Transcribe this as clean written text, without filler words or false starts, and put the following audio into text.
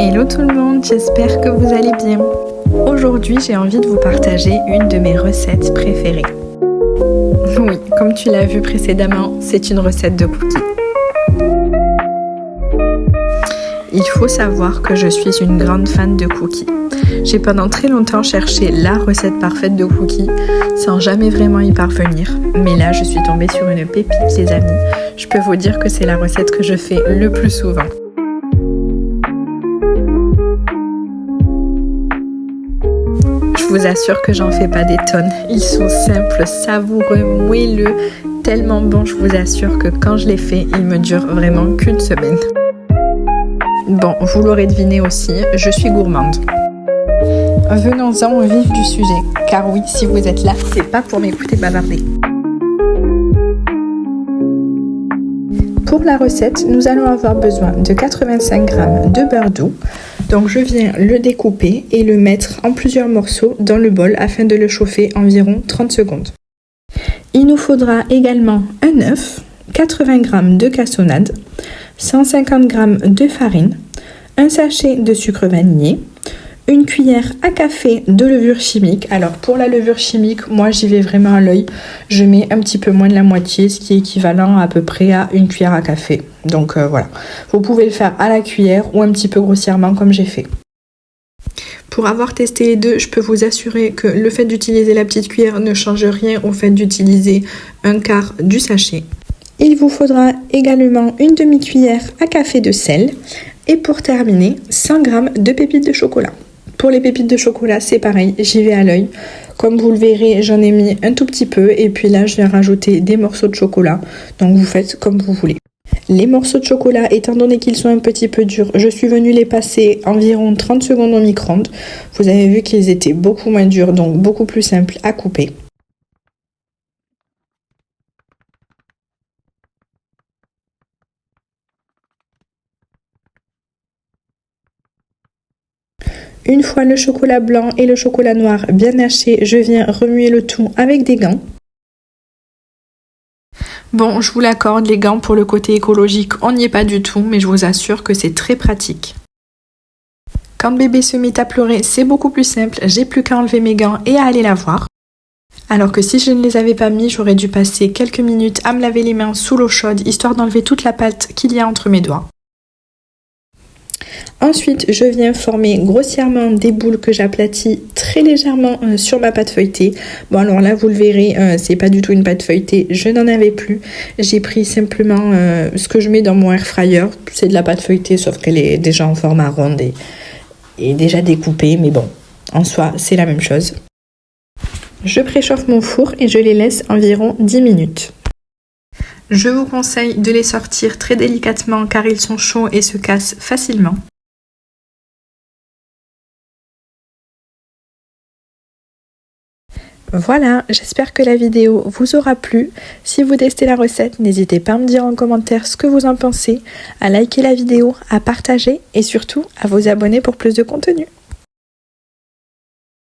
Hello tout le monde, j'espère que vous allez bien. Aujourd'hui, j'ai envie de vous partager une de mes recettes préférées. Oui, comme tu l'as vu précédemment, c'est une recette de cookies. Il faut savoir que je suis une grande fan de cookies. J'ai pendant très longtemps cherché la recette parfaite de cookies sans jamais vraiment y parvenir. Mais là, je suis tombée sur une pépite, les amis. Je peux vous dire que c'est la recette que je fais le plus souvent. Je vous assure que j'en fais pas des tonnes. Ils sont simples, savoureux, moelleux, tellement bons. Je vous assure que quand je les fais, ils me durent vraiment qu'une semaine. Bon, vous l'aurez deviné aussi, je suis gourmande. Venons-en au vif du sujet, car oui, si vous êtes là, c'est pas pour m'écouter bavarder. Pour la recette, nous allons avoir besoin de 85 g de beurre doux. Donc je viens le découper et le mettre en plusieurs morceaux dans le bol afin de le chauffer environ 30 secondes. Il nous faudra également un œuf, 80 g de cassonade, 150 g de farine, un sachet de sucre vanillé, une cuillère à café de levure chimique. Alors pour la levure chimique, moi j'y vais vraiment à l'œil. Je mets un petit peu moins de la moitié, ce qui est équivalent à peu près à une cuillère à café. Donc voilà, vous pouvez le faire à la cuillère ou un petit peu grossièrement comme j'ai fait. Pour avoir testé les deux, je peux vous assurer que le fait d'utiliser la petite cuillère ne change rien au fait d'utiliser un quart du sachet. Il vous faudra également une demi-cuillère à café de sel et pour terminer, 100 g de pépites de chocolat. Pour les pépites de chocolat, c'est pareil, j'y vais à l'œil. Comme vous le verrez, j'en ai mis un tout petit peu et puis là, je vais rajouter des morceaux de chocolat. Donc vous faites comme vous voulez. Les morceaux de chocolat, étant donné qu'ils sont un petit peu durs, je suis venue les passer environ 30 secondes au micro-ondes. Vous avez vu qu'ils étaient beaucoup moins durs, donc beaucoup plus simples à couper. Une fois le chocolat blanc et le chocolat noir bien hachés, je viens remuer le tout avec des gants. Bon, je vous l'accorde, les gants pour le côté écologique, on n'y est pas du tout, mais je vous assure que c'est très pratique. Quand bébé se met à pleurer, c'est beaucoup plus simple, j'ai plus qu'à enlever mes gants et à aller la voir. Alors que si je ne les avais pas mis, j'aurais dû passer quelques minutes à me laver les mains sous l'eau chaude, histoire d'enlever toute la pâte qu'il y a entre mes doigts. Ensuite, je viens former grossièrement des boules que j'aplatis très légèrement sur ma pâte feuilletée. Bon alors là, vous le verrez, c'est pas du tout une pâte feuilletée, je n'en avais plus. J'ai pris simplement ce que je mets dans mon air fryer, c'est de la pâte feuilletée sauf qu'elle est déjà en format ronde et déjà découpée, mais bon, en soi, c'est la même chose. Je préchauffe mon four et je les laisse environ 10 minutes. Je vous conseille de les sortir très délicatement car ils sont chauds et se cassent facilement. Voilà, j'espère que la vidéo vous aura plu. Si vous testez la recette, n'hésitez pas à me dire en commentaire ce que vous en pensez, à liker la vidéo, à partager et surtout à vous abonner pour plus de contenu.